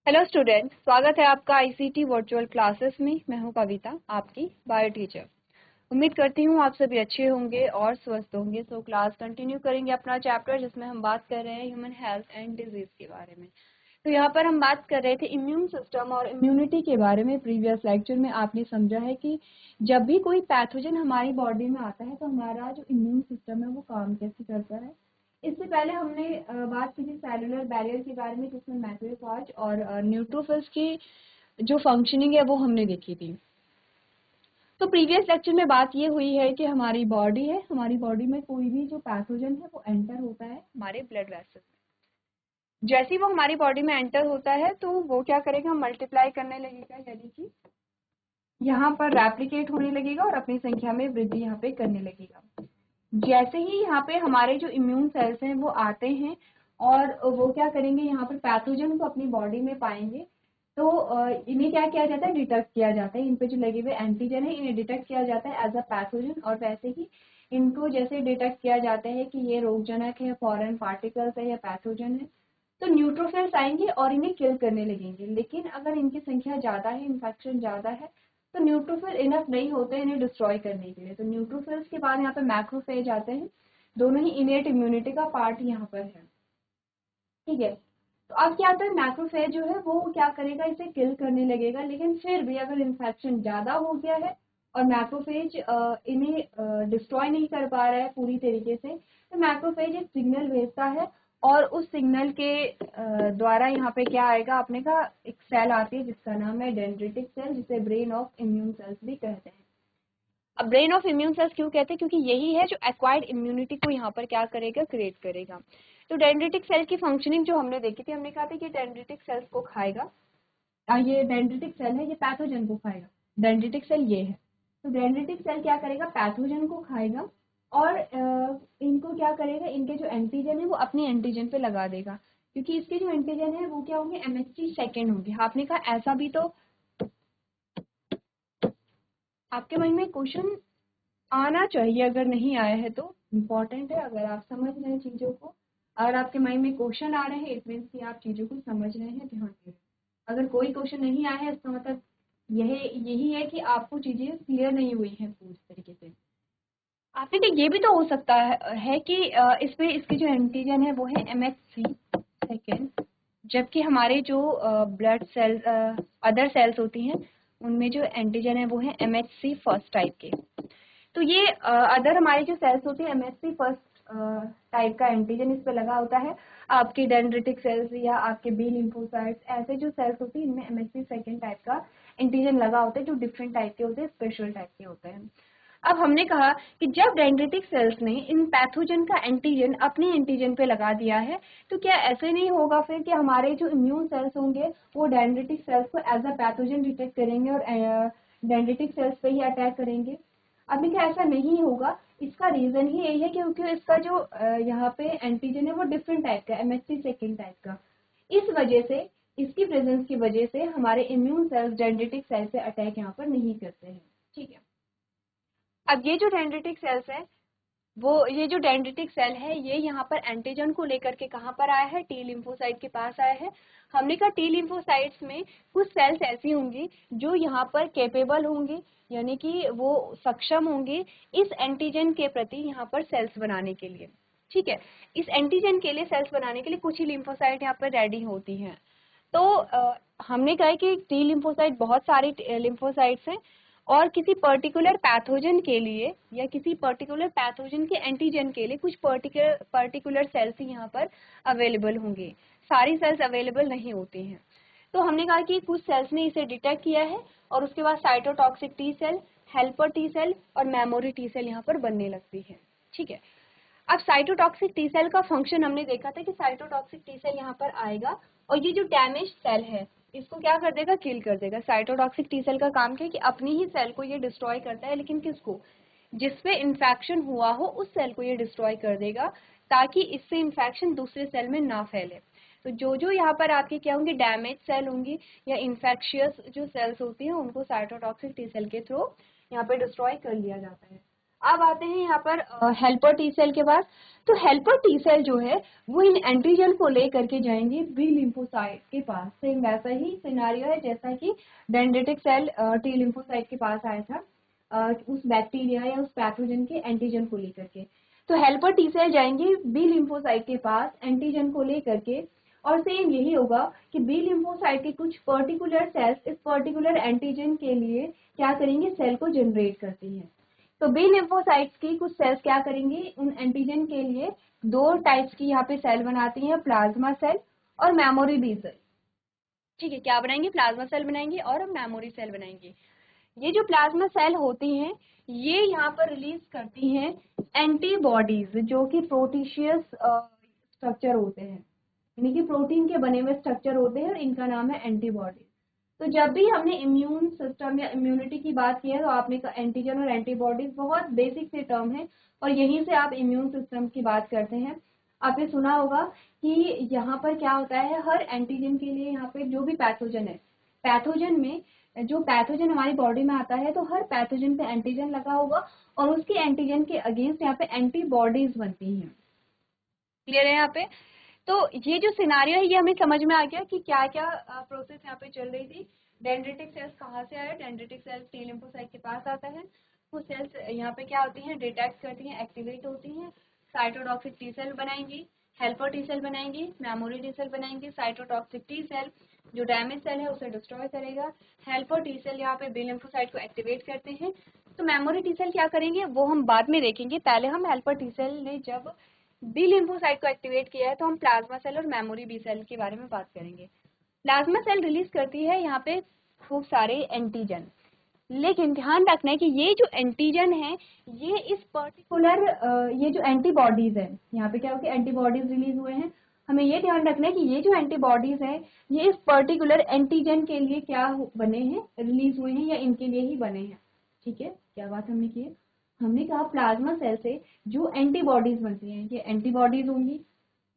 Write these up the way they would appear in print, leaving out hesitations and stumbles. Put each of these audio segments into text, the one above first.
Hello student, स्वागत है आपका आईसीटी वर्चुअल क्लासेस में। मैं हूं कविता, आपकी बायो टीचर। उम्मीद करती हूं आप सभी अच्छे होंगे और स्वस्थ होंगे। सो क्लास कंटिन्यू करेंगे अपना चैप्टर, जिसमें हम बात कर रहे हैं ह्यूमन हेल्थ एंड डिजीज के बारे में। तो यहाँ पर हम बात कर रहे थे इम्यून सिस्टम और इम्यूनिटी के बारे में। प्रीवियस लेक्चर में आपने समझा है कि जब भी कोई पैथोजन हमारी बॉडी में आता है तो हमारा जो इम्यून सिस्टम है वो काम कैसे करता है। इससे पहले हमने बात की थी सेलुलर बैरियर के बारे में, जिसमें मैक्रोफेज और न्यूट्रोफिल्स की जो फंक्शनिंग है वो हमने देखी थी। तो प्रीवियस लेक्चर में बात ये हुई है कि हमारी बॉडी है, हमारी बॉडी में कोई भी जो पैथोजन है वो एंटर होता है हमारे ब्लड वेसल में। जैसे ही वो हमारी बॉडी में एंटर होता है तो वो क्या करेगा, मल्टीप्लाई करने लगेगा, यानी कि यहाँ पर रेप्लिकेट होने लगेगा और अपनी संख्या में वृद्धि यहाँ पे करने लगेगा। जैसे ही यहाँ पे हमारे जो इम्यून सेल्स हैं वो आते हैं और वो क्या करेंगे, यहाँ पर पैथोजन को अपनी बॉडी में पाएंगे तो इन्हें क्या किया जाता है, डिटेक्ट किया जाता है। इन पे जो लगे हुए एंटीजन है इन्हें डिटेक्ट किया जाता है एज अ पैथोजन, और वैसे ही इनको जैसे डिटेक्ट किया जाता है कि ये रोगजनक है, फॉरेन पार्टिकल्स है या पैथोजन है, तो न्यूट्रोफिल्स आएंगे और इन्हें किल करने लगेंगे। लेकिन अगर इनकी संख्या ज्यादा है, इन्फेक्शन ज्यादा है, तो न्यूट्रोफिल इनफ नहीं होते इन्हें डिस्ट्रॉय करने के लिए। तो न्यूट्रोफिल्स के बाद यहाँ पे मैक्रोफेज आते हैं। दोनों ही इनेट इम्यूनिटी का पार्ट यहाँ पर है, ठीक है। तो अब क्या होता है, मैक्रोफेज जो है वो क्या करेगा, इसे किल करने लगेगा। लेकिन फिर भी अगर इन्फेक्शन ज्यादा हो गया है और मैक्रोफेज इन्हें डिस्ट्रॉय नहीं कर पा रहा है पूरी तरीके से, तो मैक्रोफेज एक सिग्नल भेजता है और उस सिग्नल के द्वारा यहाँ पे क्या आएगा, अपने का एक सेल आती है जिसका नाम है डेंड्रिटिक सेल, जिसे ब्रेन ऑफ इम्यून सेल्स भी कहते हैं। अब ब्रेन ऑफ इम्यून सेल्स क्यों कहते हैं, क्योंकि यही है जो एक्वायर्ड इम्यूनिटी को यहाँ पर क्या करेगा, क्रिएट करेगा। तो डेंड्रिटिक सेल की फंक्शनिंग जो हमने देखी थी, हमने कहा था कि डेंड्रिटिक सेल्स को खाएगा। ये डेंड्रिटिक सेल है, ये पैथोजन को खाएगा। डेंड्रिटिक सेल ये है, तो डेंड्रिटिक सेल क्या करेगा, पैथोजन को खाएगा और इनको क्या करेगा, इनके जो एंटीजन है वो अपने एंटीजन पे लगा देगा, क्योंकि इसके जो एंटीजन है वो क्या होंगे, एमएचसी सेकेंड होंगे। आपने कहा ऐसा भी तो आपके मन में क्वेश्चन आना चाहिए, अगर नहीं आया है तो इम्पोर्टेंट है। अगर आप समझ रहे हैं चीजों को, अगर आपके माइंड में क्वेश्चन आ रहे हैं, इट मीन्स कि आप चीजों को समझ रहे हैं, ध्यान दे रहे हैं। अगर कोई क्वेश्चन नहीं आया है, इसका मतलब यही है कि आपको चीजें क्लियर नहीं हुई हैं पूरी तरीके से। आपने तो ये भी तो हो सकता है कि इसमें इसके जो एंटीजन है वो है MHC सेकेंड, जबकि हमारे जो ब्लड सेल अदर सेल्स होती हैं उनमें जो एंटीजन है वो है MHC फर्स्ट टाइप के। तो ये अदर हमारी जो सेल्स होती है, MHC फर्स्ट टाइप का एंटीजन इस पे लगा होता है। आपके डेंड्रिटिक सेल्स या आपके बी लिम्फोसाइट्स, ऐसे जो सेल्स होती है इनमें MHC सेकेंड टाइप का एंटीजन लगा होता है, जो डिफरेंट टाइप के होते हैं, स्पेशल टाइप के होते हैं। अब हमने कहा कि जब डेंड्रिटिक सेल्स ने इन पैथोजन का एंटीजन अपने एंटीजन पे लगा दिया है, तो क्या ऐसे नहीं होगा फिर कि हमारे जो इम्यून सेल्स होंगे वो डेंड्रिटिक सेल्स को एज अ पैथोजन डिटेक्ट करेंगे और डेंड्रिटिक सेल्स पे ही अटैक करेंगे। अब देखिए ऐसा नहीं होगा। इसका रीजन ही यही है क्योंकि इसका जो यहाँ पे एंटीजन है वो डिफरेंट टाइप का, MHC सेकेंड टाइप का। इस वजह से, इसकी प्रेजेंस की वजह से हमारे इम्यून सेल्स डेंड्रिटिक सेल से अटैक यहाँ पर नहीं करते हैं, ठीक है। अब ये जो डेंड्रिटिक सेल्स है, वो ये जो डेंड्रिटिक सेल है ये यहाँ पर एंटीजन को लेकर के कहाँ पर आया है, टी लिम्फोसाइट के पास आया है। हमने कहा टी लिम्फोसाइट्स में कुछ सेल्स ऐसी होंगी जो यहाँ पर कैपेबल होंगी, यानी कि वो सक्षम होंगी इस एंटीजन के प्रति यहाँ पर सेल्स बनाने के लिए, ठीक है। इस एंटीजन के लिए सेल्स बनाने के लिए कुछ ही लिम्फोसाइट यहाँ पर रेडी होती हैं। तो हमने कहा कि टी लिम्फोसाइट बहुत सारी लिम्फोसाइट्स हैं और किसी पर्टिकुलर पैथोजन के लिए या किसी पर्टिकुलर पैथोजन के एंटीजन के लिए कुछ पर्टिकुलर सेल्स ही यहाँ पर अवेलेबल होंगे, सारी सेल्स अवेलेबल नहीं होती हैं। तो हमने कहा कि कुछ सेल्स ने इसे डिटेक्ट किया है और उसके बाद cytotoxic T cell, helper T cell और मेमोरी टी सेल यहाँ पर बनने लगती है, ठीक है। अब साइटोटॉक्सिक टी सेल का फंक्शन हमने देखा था कि साइटोटॉक्सिक टी सेल यहाँ पर आएगा और ये जो डैमेज सेल है इसको क्या कर देगा, किल कर देगा। साइटोटॉक्सिक टी सेल का काम क्या है कि अपनी ही सेल को ये डिस्ट्रॉय करता है, लेकिन किसको, जिसपे इन्फेक्शन हुआ हो उस सेल को ये डिस्ट्रॉय कर देगा, ताकि इससे इन्फेक्शन दूसरे सेल में ना फैले। तो जो यहाँ पर आपके क्या होंगे, डैमेज सेल होंगी या इन्फेक्शियस जो सेल्स होती हैं उनको साइटोटॉक्सिक टी सेल के थ्रू यहाँ पे डिस्ट्रॉय कर लिया जाता है। अब आते हैं यहाँ पर हेल्पर टी सेल के पास। तो हेल्पर टी सेल जो है वो इन एंटीजन को लेकर के जाएंगे बी लिम्फोसाइट के पास। सेम वैसा ही सिनारियो है जैसा कि डेंड्रिटिक सेल टी लिम्फोसाइट के पास आया था उस बैक्टीरिया या उस पैथोजन के एंटीजन को लेकर के। तो हेल्पर टी सेल जाएंगे बी लिम्फोसाइट के पास एंटीजन को लेकर के, और सेम यही होगा कि बी लिम्फोसाइट के कुछ पर्टिकुलर सेल्स इस पर्टिकुलर एंटीजन के लिए क्या करेंगे, सेल को जनरेट करती हैं। तो बी लिम्फोसाइट्स की कुछ सेल्स क्या करेंगी, उन एंटीजन के लिए दो टाइप्स की यहाँ पे सेल बनाती हैं, प्लाज्मा सेल और मेमोरी बी सेल। ठीक है, क्या बनाएंगे, प्लाज्मा सेल बनाएंगे और मेमोरी सेल बनाएंगे। ये जो प्लाज्मा सेल होती हैं ये यहाँ पर रिलीज करती हैं एंटीबॉडीज जो कि प्रोटीशियस स्ट्रक्चर होते हैं, यानी कि प्रोटीन के बने हुए स्ट्रक्चर होते हैं और इनका नाम है एंटीबॉडीज। तो जब भी हमने इम्यून सिस्टम या इम्यूनिटी की बात की है तो आपने कहा एंटीजन और एंटीबॉडीज बहुत बेसिक से टर्म है और यहीं से आप इम्यून सिस्टम की बात करते हैं। आपने सुना होगा कि यहाँ पर क्या होता है, हर एंटीजन के लिए यहाँ पे जो भी पैथोजन है, पैथोजन में जो पैथोजन हमारी बॉडी में आता है तो हर पैथोजन पे एंटीजन लगा होगा और उसके एंटीजन के अगेंस्ट यहाँ पे एंटीबॉडीज बनती हैं। क्लियर है यहाँ पे? तो ये जो सिनारियो है ये हमें समझ में आ गया कि क्या क्या प्रोसेस यहाँ पे चल रही थी। डेंड्रिटिक सेल्स कहाँ से आया, डेंड्रिटिक सेल्स टी लिम्फोसाइट के पास आता है। वो सेल्स यहाँ पे क्या होती हैं, डिटेक्ट करती हैं, एक्टिवेट होती हैं, साइटोटॉक्सिक टी सेल बनाएंगी, हेल्पर टी सेल बनाएंगी, मेमोरी टी सेल बनाएंगी। साइटोटॉक्सिक टी सेल जो डैमेज सेल है उसे डिस्ट्रॉय करेगा, हेल्पर टी सेल यहाँ पे बी लिम्फोसाइट को एक्टिवेट करते हैं। तो मेमोरी टी सेल क्या करेंगे वो हम बाद में देखेंगे, पहले हम हेल्पर टी सेल ने जब बी लिम्फोसाइट को एक्टिवेट किया है तो हम प्लाज्मा सेल और मेमोरी बी सेल के बारे में बात करेंगे। प्लाज्मा सेल रिलीज करती है यहाँ पे खूब सारे एंटीजन, लेकिन ध्यान रखना है कि ये जो एंटीजन है ये इस पर्टिकुलर ये जो एंटीबॉडीज है यहाँ पे क्या हो गया, एंटीबॉडीज रिलीज हुए हैं। हमें ये ध्यान रखना है कि ये जो एंटीबॉडीज है ये इस पर्टिकुलर एंटीजन के लिए क्या बने हैं, रिलीज हुए हैं या इनके लिए ही बने हैं। ठीक है, क्या बात हमने की है, हमने कहा प्लाज्मा सेल से जो एंटीबॉडीज बनती हैं ये एंटीबॉडीज होंगी,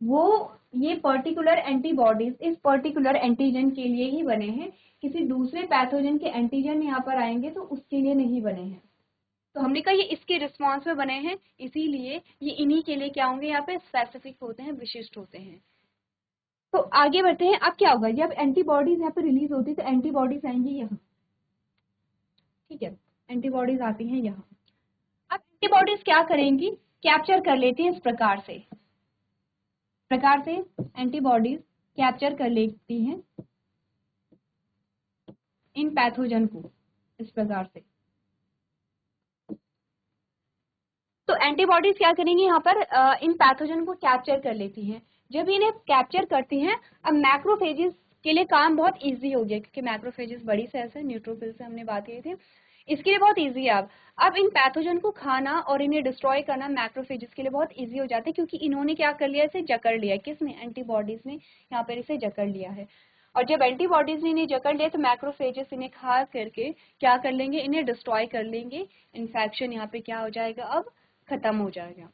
वो ये पर्टिकुलर एंटीबॉडीज इस पर्टिकुलर एंटीजन के लिए ही बने हैं, किसी दूसरे पैथोजन के एंटीजन यहाँ पर आएंगे तो उसके लिए नहीं बने हैं। तो हमने कहा ये इसके रिस्पॉन्स में बने हैं, इसीलिए ये इन्हीं के लिए क्या होंगे, यहाँ पे स्पेसिफिक होते हैं, विशिष्ट होते हैं। तो आगे बढ़ते हैं। अब क्या होगा, जब एंटीबॉडीज यहाँ पे रिलीज होती है तो एंटीबॉडीज आएंगी यहाँ, ठीक है, एंटीबॉडीज आती हैं यहाँ। अब एंटीबॉडीज क्या करेंगी, कैप्चर कर लेती हैं इस प्रकार से एंटीबॉडीज कैप्चर कर लेती हैं इन पैथोजन को इस प्रकार से। तो एंटीबॉडीज क्या करेंगी यहाँ पर इन पैथोजन को कैप्चर कर लेती हैं। जब इन्हें कैप्चर करती हैं, अब मैक्रोफेजेस के लिए काम बहुत इजी हो गया क्योंकि मैक्रोफेजेस बड़ी सेल्स है, न्यूट्रोफिल से हमने बात की थी, इसके लिए बहुत इजी है। अब इन पैथोजन को खाना और इन्हें डिस्ट्रॉय करना मैक्रोफेजेस के लिए बहुत इजी हो जाता है क्योंकि इन्होंने क्या कर लिया, इसे जकड़ लिया। किसने, एंटीबॉडीज ने यहाँ पर इसे जकड़ लिया है। और जब एंटीबॉडीज ने इन्हें जकड़ लिया तो मैक्रोफेजेस इन्हें खा करके क्या कर लेंगे, इन्हें डिस्ट्रॉय कर लेंगे। इन्फेक्शन यहाँ पे क्या हो जाएगा, अब खत्म हो जाएगा।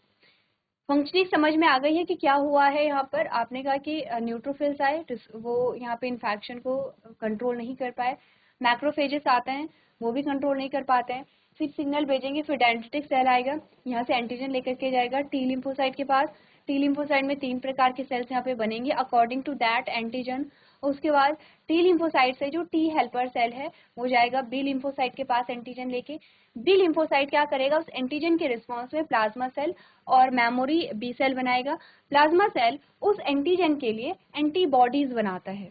फंक्शनिंग समझ में आ गई है कि क्या हुआ है यहाँ पर। आपने कहा कि न्यूट्रोफिल्स आए, वो यहाँ पे इन्फेक्शन को कंट्रोल नहीं कर पाए, मैक्रोफेजेस आते हैं वो भी कंट्रोल नहीं कर पाते हैं, फिर सिग्नल भेजेंगे, फिर डेंड्रिटिक सेल आएगा, यहाँ से एंटीजन लेकर के जाएगा टी लिम्फोसाइट के पास। टी लिम्फोसाइट में 3 प्रकार के सेल्स यहाँ पे बनेंगे अकॉर्डिंग टू दैट एंटीजन। उसके बाद टी लिम्फोसाइट से जो टी हेल्पर सेल है वो जाएगा बी लिम्फोसाइट के पास एंटीजन लेके। बी लिम्फोसाइट क्या करेगा, उस एंटीजन के रिस्पॉन्स में प्लाज्मा सेल और मेमोरी बी सेल बनाएगा। प्लाज्मा सेल उस एंटीजन के लिए एंटीबॉडीज बनाता है।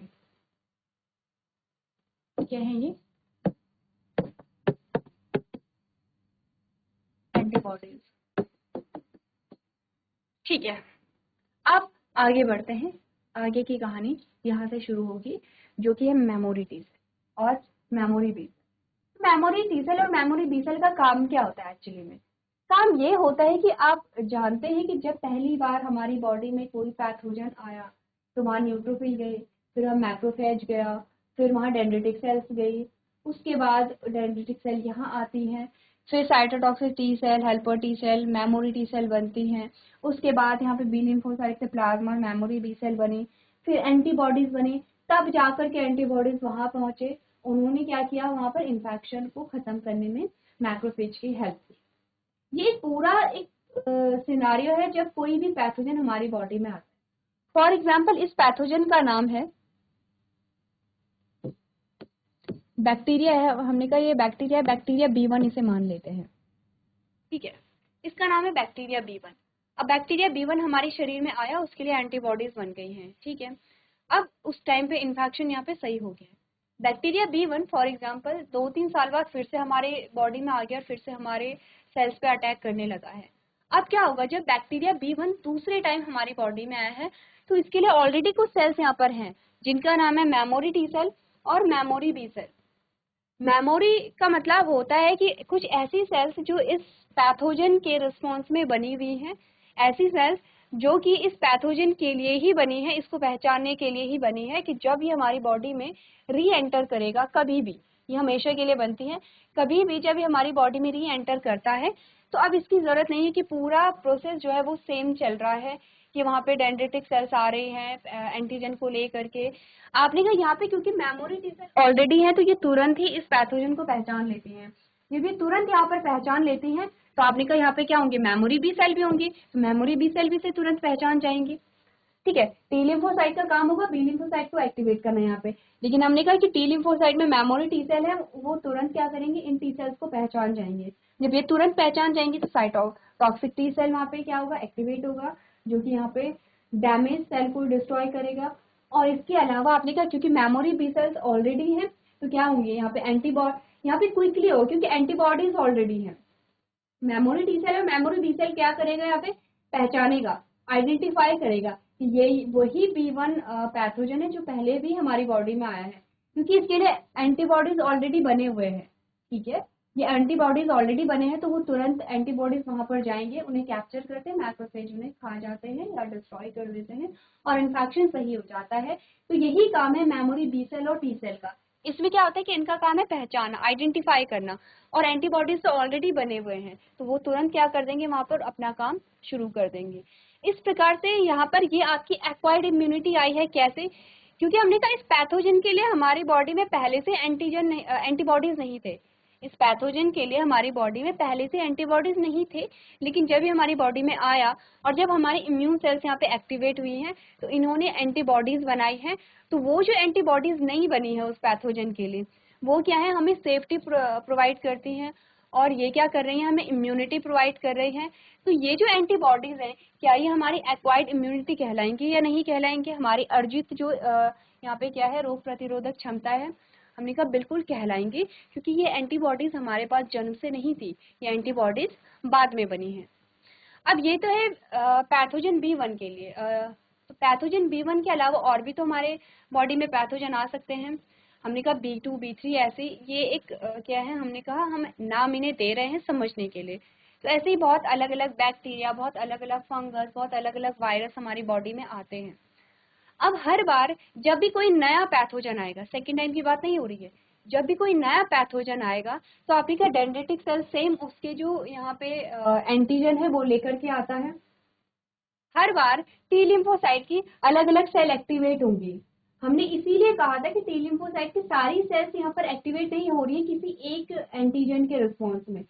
क्या है ये, एंटीबॉडीज। ठीक है, अब आगे बढ़ते हैं। आगे की कहानी यहाँ से शुरू होगी जो कि है मेमोरी टी सेल और memory B cell. Memory T cell और मेमोरी बी सेल का काम क्या होता है, एक्चुअली में काम ये होता है कि आप जानते हैं कि जब पहली बार हमारी बॉडी में कोई पैथोजन आया तो वहाँ न्यूट्रोफिल गए, फिर हम मैक्रोफेज गया, फिर वहाँ डेंड्रिटिक सेल्स गई, उसके बाद डेंड्रिटिक सेल यहाँ आती हैं, फिर cytotoxic T cell, helper T cell, memory T cell बनती हैं। उसके बाद यहाँ पे बी लिम्फोसाइट से प्लाज्मा मेमोरी बी सेल बनी, फिर एंटीबॉडीज बनी, तब जाकर के एंटीबॉडीज वहाँ पहुंचे। उन्होंने क्या किया, वहाँ पर इन्फेक्शन को खत्म करने में मैक्रोफेज की हेल्प की। ये पूरा एक सिनारियो है जब कोई भी पैथोजन हमारी बॉडी में आता है। फॉर एग्जाम्पल इस पैथोजन का नाम है बैक्टीरिया है, हमने कहा ये बैक्टीरिया है, बैक्टीरिया B1 इसे मान लेते हैं, ठीक है। इसका नाम है बैक्टीरिया B1। अब बैक्टीरिया B1 हमारे शरीर में आया, उसके लिए एंटीबॉडीज बन गई हैं, ठीक है। अब उस टाइम पे इन्फेक्शन यहाँ पे सही हो गया। बैक्टीरिया B1 फॉर एग्जाम्पल 2-3 साल बाद फिर से हमारे बॉडी में आ गया और फिर से हमारे सेल्स पे अटैक करने लगा है। अब क्या होगा, जब बैक्टीरिया B1 दूसरे टाइम हमारी बॉडी में आया है तो इसके लिए ऑलरेडी कुछ सेल्स यहाँ पर हैं जिनका नाम है मेमोरी T सेल और मेमोरी B सेल। मेमोरी का मतलब होता है कि कुछ ऐसी सेल्स जो इस पैथोजन के रिस्पॉन्स में बनी हुई हैं, ऐसी सेल्स जो कि इस पैथोजन के लिए ही बनी है, इसको पहचानने के लिए ही बनी है कि जब ये हमारी बॉडी में री एंटर करेगा, कभी भी, ये हमेशा के लिए बनती है, कभी भी जब ये हमारी बॉडी में री एंटर करता है तो अब इसकी जरूरत नहीं है कि पूरा प्रोसेस जो है वो सेम चल रहा है कि वहाँ पे डेंड्रिटिक सेल्स आ रही हैं एंटीजन को लेकर के। आपने कहा यहाँ पे क्योंकि मेमोरी टी सेल ऑलरेडी है तो ये तुरंत ही इस पैथोजन को पहचान लेती हैं। ये भी तुरंत यहाँ पर पहचान लेती हैं तो आपने कहा यहाँ पे क्या होंगे, मेमोरी बी सेल भी होंगी, तो मेमोरी बी सेल भी से तुरंत पहचान जाएंगी, ठीक है। टी लिम्फोसाइट का काम होगा बी लिम्फोसाइट को एक्टिवेट करना यहाँ पे, लेकिन हमने कहा कि टी लिम्फोसाइट में मेमोरी टी सेल है, वो तुरंत क्या करेंगे, इन टी सेल्स को पहचान जाएंगे। जब ये तुरंत पहचान जाएंगे तो साइटोटॉक्सिक टी सेल वहाँ पे क्या होगा, एक्टिवेट होगा, जो कि यहाँ पे डैमेज सेल को डिस्ट्रॉय करेगा। और इसके अलावा आपने कहा क्योंकि मेमोरी बी सेल्स ऑलरेडी है तो क्या होंगे यहाँ पे एंटीबॉडी, यहाँ पे क्विकली हो क्योंकि एंटीबॉडीज ऑलरेडी है। मेमोरी टी सेल और मेमोरी बी सेल क्या करेगा, यहाँ पे पहचानेगा, आइडेंटिफाई करेगा कि ये वही B1 पैथोजन है जो पहले भी हमारी बॉडी में आया है, क्योंकि इसके लिए एंटीबॉडीज ऑलरेडी बने हुए हैं, ठीक है। ये एंटीबॉडीज ऑलरेडी बने हैं तो वो तुरंत एंटीबॉडीज वहां पर जाएंगे, उन्हें कैप्चर करते हैं, मैक्रोफेज उन्हें खा जाते हैं या डिस्ट्रॉय कर देते हैं और इन्फेक्शन सही हो जाता है। तो यही काम है मेमोरी बी सेल और टी सेल का। इसमें क्या होता है कि इनका काम है पहचानना, आइडेंटिफाई करना, और एंटीबॉडीज तो ऑलरेडी बने हुए हैं तो वो तुरंत क्या कर देंगे, वहां पर अपना काम शुरू कर देंगे। इस प्रकार से यहाँ पर ये आपकी एक्वायर्ड इम्यूनिटी आई है। कैसे, क्योंकि हमने कहा इस पैथोजन के लिए हमारी बॉडी में पहले से एंटीबॉडीज नहीं थे। इस पैथोजन के लिए हमारी बॉडी में पहले से एंटीबॉडीज नहीं थे, लेकिन जब ये हमारी बॉडी में आया और जब हमारी इम्यून सेल्स यहाँ पे एक्टिवेट हुई हैं तो इन्होंने एंटीबॉडीज बनाई हैं। तो वो जो एंटीबॉडीज नहीं बनी है उस पैथोजन के लिए, वो क्या है, हमें सेफ्टी प्रोवाइड करती हैं और ये क्या कर रही हैं, हमें इम्यूनिटी प्रोवाइड कर रही हैं। तो ये जो एंटीबॉडीज हैं, क्या ये हमारी एक्वायर्ड इम्यूनिटी कहलाएंगी या नहीं कहलाएंगे, हमारी अर्जित जो यहाँ पे क्या है, रोग प्रतिरोधक क्षमता है, हमने कहा बिल्कुल कहलाएंगी, क्योंकि ये एंटीबॉडीज हमारे पास जन्म से नहीं थी, ये एंटीबॉडीज बाद में बनी है। अब ये तो है पैथोजन B1 के लिए। तो पैथोजन B1 के अलावा और भी तो हमारे बॉडी में पैथोजन आ सकते हैं। हमने कहा B2, B3 ऐसे, ये एक क्या है, हमने कहा हम नाम इन्हें दे रहे हैं समझने के लिए। तो ऐसे ही बहुत अलग अलग बैक्टीरिया, बहुत अलग अलग फंगस, बहुत अलग अलग वायरस हमारी बॉडी में आते हैं। अब हर बार जब भी कोई नया पैथोजन आएगा, सेकेंड टाइम की बात नहीं हो रही है, जब भी कोई नया पैथोजन आएगा तो आपकी का डेंड्रिटिक सेल सेम उसके जो यहाँ पे एंटीजन है वो लेकर के आता है। हर बार टी लिम्फोसाइट की अलग अलग सेल एक्टिवेट होंगी। हमने इसीलिए कहा था कि टी लिम्फोसाइट की सारी सेल्स यहाँ पर एक्टिवेट नहीं हो रही है किसी एक एंटीजन के रिस्पॉन्स में,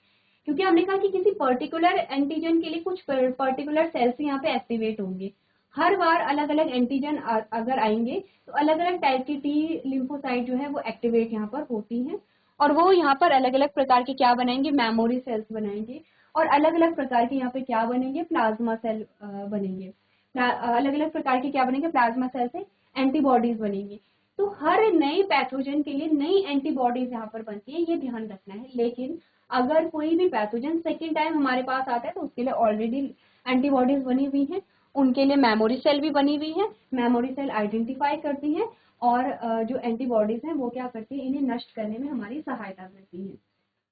क्योंकि हमने कहा कि किसी पर्टिकुलर एंटीजन के लिए कुछ पर्टिकुलर सेल्स यहाँ पे एक्टिवेट होंगे। हर बार अलग अलग एंटीजन अगर आएंगे तो अलग अलग टाइप की टी लिम्फोसाइट जो है वो एक्टिवेट यहाँ पर होती हैं और वो यहाँ पर अलग अलग प्रकार के क्या बनाएंगे, मेमोरी सेल्स बनाएंगे, और अलग अलग प्रकार के यहाँ पे क्या बनेंगे, प्लाज्मा सेल बनेंगे। अलग अलग प्रकार के क्या बनेंगे, प्लाज्मा सेल से एंटीबॉडीज बनेंगी। तो हर नए पैथोजन के लिए नई एंटीबॉडीज यहाँ पर बनती है, ये ध्यान रखना है। लेकिन अगर कोई भी पैथोजन सेकेंड टाइम हमारे पास आता है तो उसके लिए ऑलरेडी एंटीबॉडीज बनी हुई हैं, उनके लिए मेमोरी सेल भी बनी हुई है, मेमोरी सेल आइडेंटिफाई करती हैं और जो एंटीबॉडीज हैं वो क्या करती है, इन्हें नष्ट करने में हमारी सहायता करती है।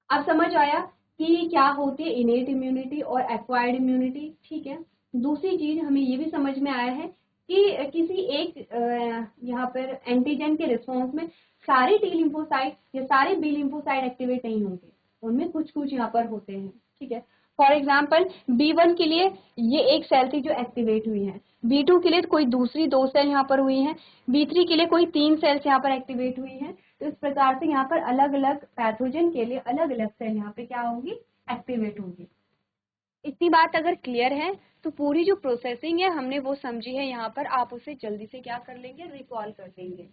अब समझ आया कि क्या होती है इनेट इम्यूनिटी और एक्वायर्ड इम्यूनिटी, ठीक है। दूसरी चीज हमें ये भी समझ में आया है कि किसी एक यहाँ पर एंटीजन के रिस्पॉन्स में सारे टी लिम्फोसाइट या सारे बी लिम्फोसाइट एक्टिवेट नहीं होंगे, उनमें कुछ कुछ यहाँ पर होते हैं, ठीक है। फॉर एग्जाम्पल B1 के लिए ये एक सेल थी जो एक्टिवेट हुई है, B2 के लिए कोई दूसरी 2 सेल यहाँ पर हुई हैं, B3 के लिए कोई 3 सेल्स यहाँ पर एक्टिवेट हुई हैं। तो इस प्रकार से यहाँ पर अलग अलग पैथोजन के लिए अलग अलग सेल यहाँ पे क्या होंगी, एक्टिवेट होंगी। इतनी बात अगर क्लियर है तो पूरी जो प्रोसेसिंग है हमने वो समझी है यहाँ पर, आप उसे जल्दी से क्या कर लेंगे, रिकॉल कर लेंगे।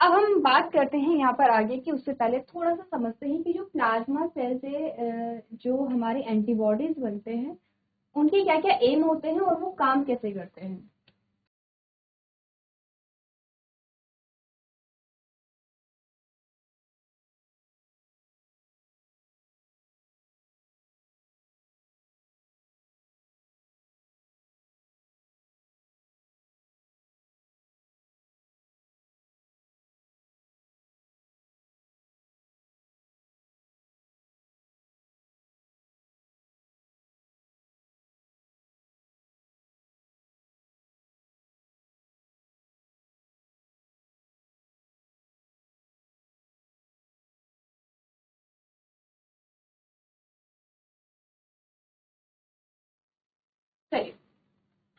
अब हम बात करते हैं यहाँ पर आगे कि उससे पहले थोड़ा सा समझते हैं कि जो प्लाज्मा सेल से जो हमारे एंटीबॉडीज बनते हैं उनके क्या क्या एम होते हैं और वो काम कैसे करते हैं। चलिए,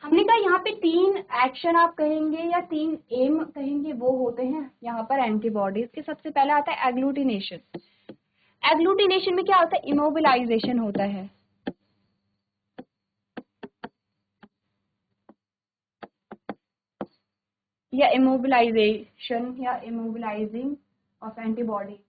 हमने कहा यहाँ पे तीन एक्शन आप कहेंगे या तीन एम कहेंगे वो होते हैं यहाँ पर एंटीबॉडीज के। सबसे पहला आता है एग्लूटिनेशन। एग्लूटिनेशन में क्या होता है, इमोबिलाइजेशन होता है, या इमोबिलाइजेशन या इमोबिलाइजिंग ऑफ एंटीबॉडी।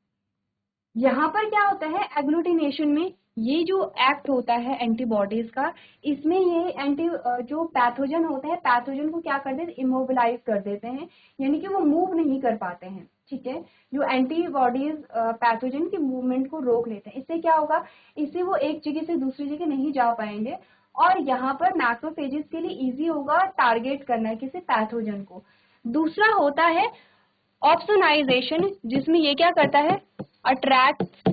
यहाँ पर क्या होता है एग्लूटिनेशन में, ये जो एक्ट होता है एंटीबॉडीज का, इसमें ये जो पैथोजन होते हैं पैथोजन को क्या कर देते हैं, इमोबिलाइज कर देते हैं, यानी कि वो मूव नहीं कर पाते हैं। ठीक है, जो एंटीबॉडीज पैथोजन के मूवमेंट को रोक लेते हैं। इससे क्या होगा, इससे वो एक जगह से दूसरी जगह नहीं जा पाएंगे और यहाँ पर मैक्रोफेजेस के लिए इजी होगा टारगेट करना किसी पैथोजन को। दूसरा होता है ऑप्सोनाइजेशन, जिसमें ये क्या करता है, अट्रैक्ट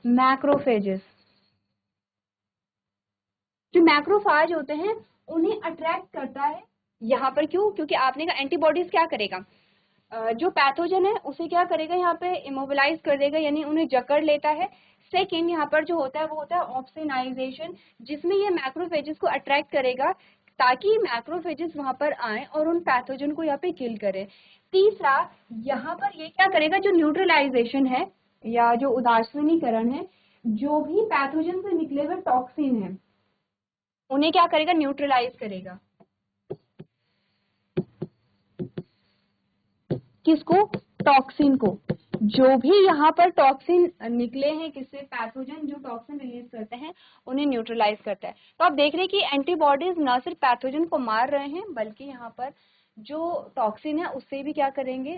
मैक्रोफेजेस। जो मैक्रोफाज होते हैं उन्हें अट्रैक्ट करता है। यहाँ पर क्यों, क्योंकि आपने कहा एंटीबॉडीज क्या करेगा, जो पैथोजन है उसे क्या करेगा, यहाँ पे इमोबिलाइज कर देगा, यानी उन्हें जकड़ लेता है। सेकेंड यहाँ पर जो होता है वो होता है ऑप्सोनाइजेशन, जिसमें ये मैक्रोफेजेस को अट्रैक्ट करेगा ताकि मैक्रोफेजेस वहां पर आए और उन पैथोजन को यहाँ पे किल करे। तीसरा यहाँ पर ये क्या करेगा, जो न्यूट्रलाइजेशन है या जो उदासीनीकरण है, जो भी पैथोजन से निकले हुए टॉक्सिन है उन्हें क्या करेगा, न्यूट्रलाइज करेगा। किसको, टॉक्सिन को। जो भी यहाँ पर टॉक्सिन निकले हैं किससे, पैथोजन जो टॉक्सिन रिलीज करते हैं उन्हें न्यूट्रलाइज करता है। तो आप देख रहे हैं कि एंटीबॉडीज न सिर्फ पैथोजन को मार रहे हैं बल्कि यहाँ पर जो टॉक्सिन है उससे भी क्या करेंगे,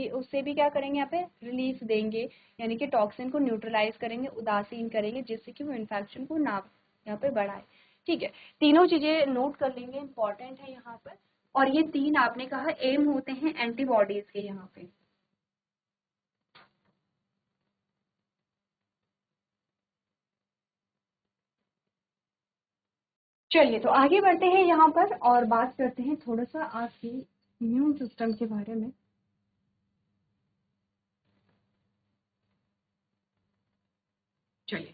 उससे भी क्या करेंगे, यहाँ पे रिलीफ देंगे, यानी कि टॉक्सिन को न्यूट्रलाइज करेंगे, उदासीन करेंगे, जिससे कि वो इन्फेक्शन को ना यहाँ पे बढ़ाए। ठीक है, तीनों चीजें नोट कर लेंगे, इंपॉर्टेंट है यहाँ पर। और ये तीन आपने कहा एम होते हैं एंटीबॉडीज के यहाँ पे। चलिए तो आगे बढ़ते हैं यहाँ पर और बात करते हैं थोड़ा सा आपके इम्यून सिस्टम के बारे में। चलिए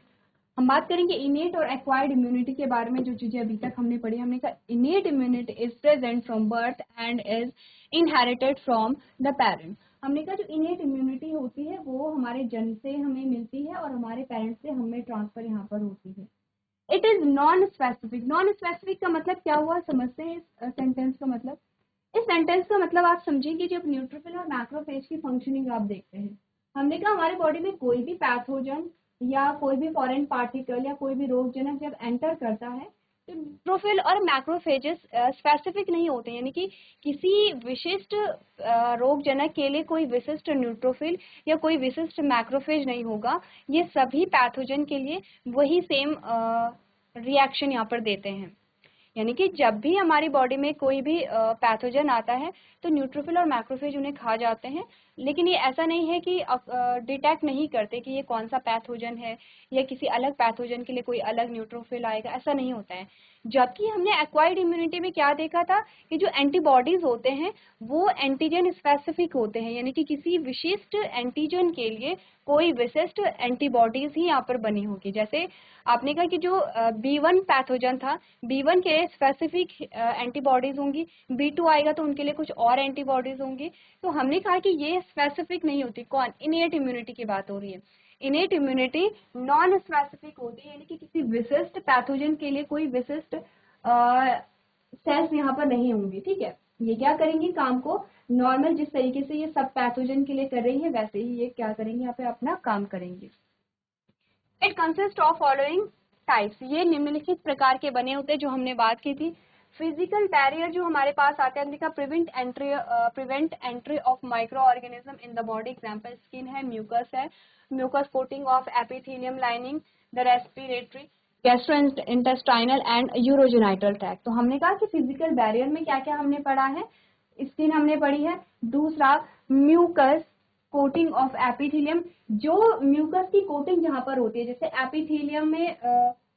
हम बात करेंगे इनेट और एक्वायर्ड इम्यूनिटी के बारे में। जो चीजें अभी तक हमने पढ़ी, हमने कहा innate immunity is present from birth and is inherited from the parent. हमने कहा जो इनेट इम्यूनिटी होती है वो हमारे जन्म से हमें मिलती है और हमारे पेरेंट्स से हमें ट्रांसफर यहाँ पर होती है। It is non specific. Non specific का मतलब क्या हुआ, समझते हैं इस सेंटेंस का मतलब। इस सेंटेंस का मतलब आप समझेंगे जब न्यूट्रोफिल और मैक्रोफेज की फंक्शनिंग आप देखते हैं। हमने कहा हमारे बॉडी में कोई भी पैथोजन या कोई भी फॉरेन पार्टिकल या कोई भी रोगजनक जब एंटर करता है तो न्यूट्रोफिल और मैक्रोफेजेस स्पेसिफिक नहीं होते, यानी कि किसी विशिष्ट रोगजनक के लिए कोई विशिष्ट न्यूट्रोफिल या कोई विशिष्ट मैक्रोफेज नहीं होगा। ये सभी पैथोजन के लिए वही सेम रिएक्शन यहाँ पर देते हैं। यानी कि जब भी हमारी बॉडी में कोई भी पैथोजन आता है तो न्यूट्रोफिल और मैक्रोफेज उन्हें खा जाते हैं, लेकिन ये ऐसा नहीं है कि डिटेक्ट नहीं करते कि ये कौन सा पैथोजन है या किसी अलग पैथोजन के लिए कोई अलग न्यूट्रोफिल आएगा, ऐसा नहीं होता है। जबकि हमने एक्वायर्ड इम्यूनिटी में क्या देखा था कि जो एंटीबॉडीज होते हैं वो एंटीजन स्पेसिफिक होते हैं, यानी कि किसी विशिष्ट एंटीजन के लिए कोई विशिष्ट एंटीबॉडीज ही यहाँ पर बनी होगी। जैसे आपने कहा कि जो B1 पैथोजन था, B1 के लिए स्पेसिफिक एंटीबॉडीज होंगी, B2 आएगा तो उनके लिए कुछ और एंटीबॉडीज होंगी। तो हमने कहा कि ये स्पेसिफिक नहीं होती। कौन? इनेट इम्यूनिटी की बात हो रही है। इनेट इम्यूनिटी नॉन स्पेसिफिक होती है, यानी कि किसी विशिष्ट पैथोजन के लिए कोई विशिष्ट सेल्स यहाँ पर नहीं होंगी, ठीक है। ये क्या करेंगी? काम को नॉर्मल जिस तरीके से ये सब पैथोजन के लिए कर रही है वैसे ही ये क्या करेंगे? यहाँ पे अपना काम करेंगे। It consist of following types, ये निम्नलिखित प्रकार के बने होते हैं जो हमने बात की थी। फिजिकल बैरियर जो हमारे पास आते हैं, देखा prevent entry of micro organism in the body. Example skin है, म्यूकस है, mucus coating of epithelium lining, the respiratory, gastrointestinal and urogenital tract. तो हमने कहा कि फिजिकल बैरियर में क्या क्या हमने पढ़ा है? स्किन हमने पढ़ी है, दूसरा म्यूकस कोटिंग ऑफ एपिथेलियम, जो म्यूकस की कोटिंग जहां पर होती है, जैसे एपिथेलियम में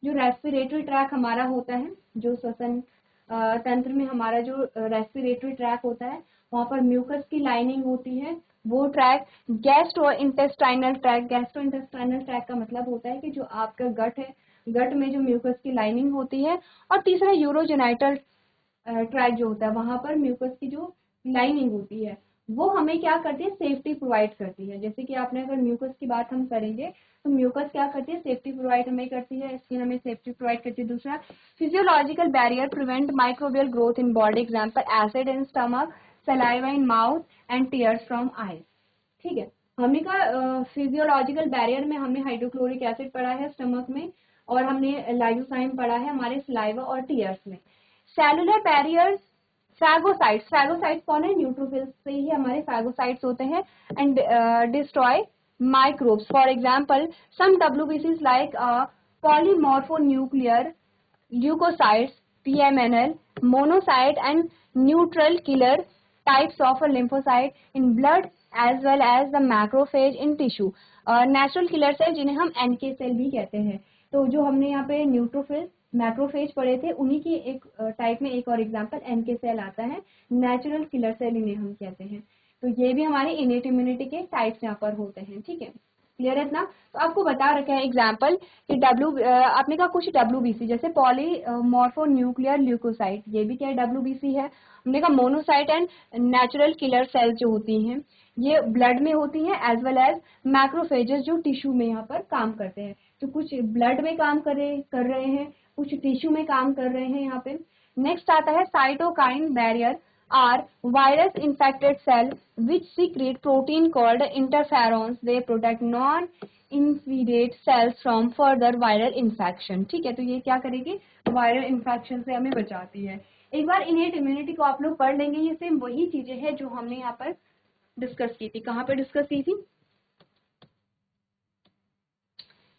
जो रेस्पिरेटरी ट्रैक हमारा होता है, जो श्वसन तंत्र में हमारा जो रेस्पिरेटरी ट्रैक होता है, वहां पर म्यूकस की लाइनिंग होती है, वो track. Gastrointestinal tract, gastrointestinal tract का मतलब होता है कि जो आपका गट है, गट में जो म्यूकस की लाइनिंग होती है। और तीसरा यूरोजेनाइटल ट्रैक जो होता है, वहां पर म्यूकस की जो लाइनिंग होती है वो हमें क्या करती है? सेफ्टी प्रोवाइड करती है। जैसे कि आपने अगर म्यूकस की बात हम करेंगे तो म्यूकस क्या करती है? सेफ्टी प्रोवाइड हमें करती है, स्किन हमें सेफ्टी प्रोवाइड करती है। दूसरा physiological barrier prevent microbial growth in body. Example acid in stomach, saliva in mouth and tears from eyes, ठीक है। हमने कहा फिजियोलॉजिकल बैरियर में हमने हाइड्रोक्लोरिक एसिड पढ़ा है स्टमक में, और हमने लाइसोजाइम पढ़ा है हमारे सलाइवा और टीयर्स में। सेलुलर बैरियर्स, फैगोसाइट्स, फैगोसाइट्स कौन है? न्यूट्रोफिल्स से ही हमारे फैगोसाइट्स होते हैं। And destroy microbes, for example some WBCs like polymorphonuclear leukocytes, PMNL, monocyte and neutral killer types of a lymphocyte in blood as well as the macrophage in tissue. Natural killer cell जिन्हें हम NK cell भी कहते हैं। तो जो हमने यहाँ पे न्यूट्रोफिल, मैक्रोफेज पढ़े थे, उन्हीं की एक टाइप में एक और एग्जांपल NK सेल आता है, नेचुरल किलर सेल इन्हें हम कहते हैं। तो ये भी हमारे इनेट इम्यूनिटी के टाइप्स यहाँ पर होते हैं, ठीक है। क्लियर है इतना? तो आपको बता रखा है एग्जाम्पल कि आपने कहा कुछ WBC, जैसे पॉलीमॉर्फोन्यूक्लियर ल्यूकोसाइट, ये भी क्या है? WBC है। हमने कहा monocyte and natural killer cell जो होती हैं ये ब्लड में होती हैं, एज वेल एज मैक्रोफेजेस जो टिश्यू में यहाँ पर काम करते हैं। तो कुछ ब्लड में काम कर रहे हैं, कुछ टिश्यू में काम कर रहे हैं यहाँ पे। नेक्स्ट आता है cytokine barrier are virus infected cell which secrete protein called interferons. They protect non-infidate cells from further viral infection. ठीक है, तो ये क्या करेगी? वायरल इन्फेक्शन से हमें बचाती है। एक बार इनेट इम्यूनिटी को आप लोग पढ़ लेंगे, ये सेम वही चीजें हैं जो हमने यहाँ पर डिस्कस की थी। कहाँ पे डिस्कस की थी?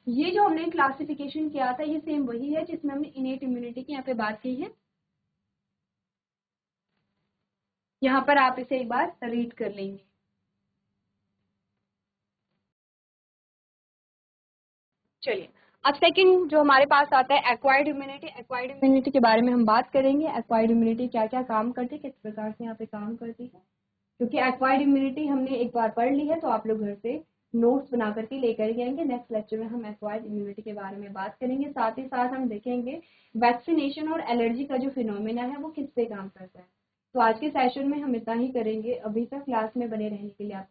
ये जो हमने क्लासिफिकेशन किया था ये सेम वही है जिसमें हमने इनेट इम्यूनिटी की यहाँ पे बात की है। यहाँ पर आप इसे एक बार रीड कर लेंगे। चलिए, अब सेकंड जो हमारे पास आता है एक्वायर्ड इम्यूनिटी। एक्वायर्ड इम्यूनिटी के बारे में हम बात करेंगे। एक्वायर्ड इम्यूनिटी क्या क्या काम करती है, किस प्रकार से यहाँ पे काम करती है, क्योंकि एक्वायर्ड इम्यूनिटी हमने एक बार पढ़ ली है, तो आप लोग घर से नोट्स बना करके लेकर के आएंगे। नेक्स्ट लेक्चर में हम एक्वायर्ड इम्यूनिटी के बारे में बात करेंगे। साथ ही साथ हम देखेंगे वैक्सीनेशन और एलर्जी का जो फिनोमेना है वो किस पे काम करता है। तो आज के सेशन में हम इतना ही करेंगे। अभी तक क्लास में बने रहने के लिए आप